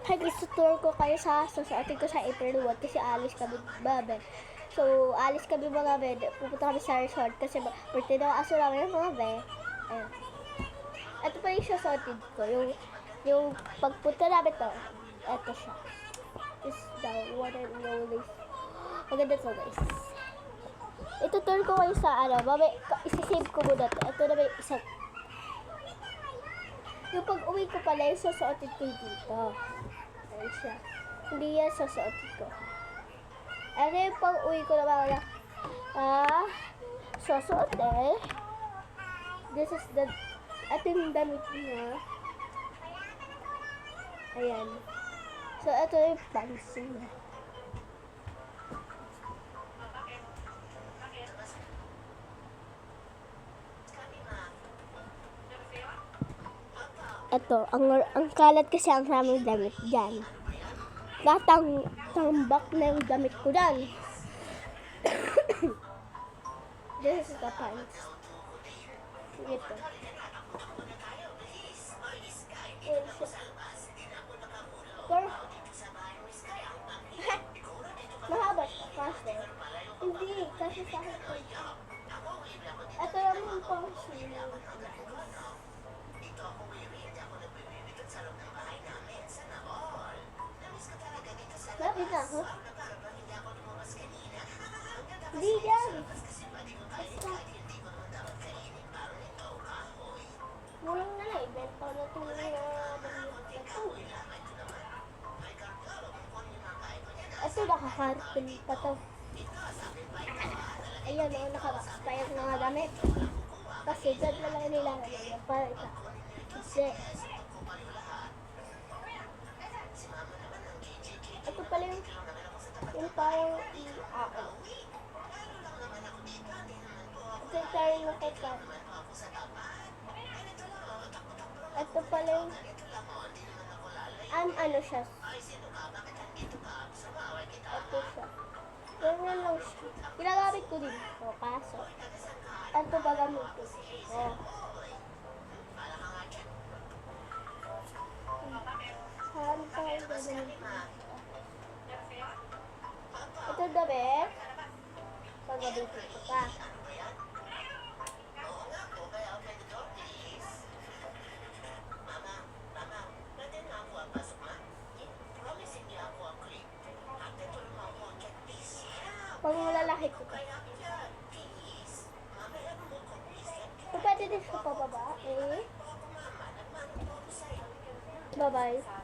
Hi guys, tutur ko kayo sa susuotin ko sa April 1 kasi alis kami babe. So, alis kami mga be. Pupunta kami sa resort kasi birthday daw aso namin mga be. Ayun. Ito pa yung susuotin ko. Yung pagpunta namin to. Ito siya. This is the one and only. Maganda to guys. Itutur ko kayo sa ano. Babe, isisave ko muna to. Ito na may isang. Yung pag-uwi ko pala yung susuotin ko dito. Ayan siya. Hindi yan susuotin ko. Ano yung pag-uwi ko na mga susuotin. This is the ating damit niya. Ayan. So, ito yung pants niya. Ito, ang kalat kasi ang raming damit dyan. Tambak na yung damit ko dyan. This is the pants. Ito. Pero, mahaba kasi. Hindi, kasi sa akin. Ito lang yung pants niya. Bakit ako? Hindi yan. Basta. Mulang na lang. Ibenta na ito ito nakakarpin pa to. Ayan o, nakapayag na nga damit. Kasi dyan na lang nila para ito. Kasi ito pala yung parang i-aon. Ito yung parang nakikat. Ito pala yung ano siya. Ito siya. Ganyan lang siya. Ginagamit ko din ito. Kaso, ito ba gamit ko? Saan tayo gagawin ko? Ito gabi. Paggabitin ko pa. Pag malalaki ko pa. So, pwede din siya pababa. Bye-bye.